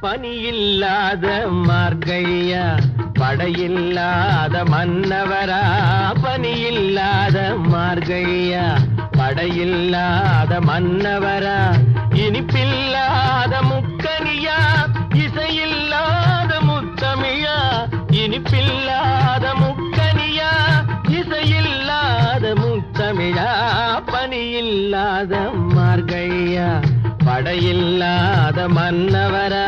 பனியில்லாத மார்கழியா படையில்லாத மன்னவரா பனியில்லாத மார்கழியா படையில்லாத மன்னவரா இனிப்பில்லாத முக்கனியா இசையில்லாத முத்தமிழா இனிப்பில்லாத முக்கனியா இசையில்லாத முத்தமிழா பனியில்லாத மார்கழியா படையில்லாத மன்னவரா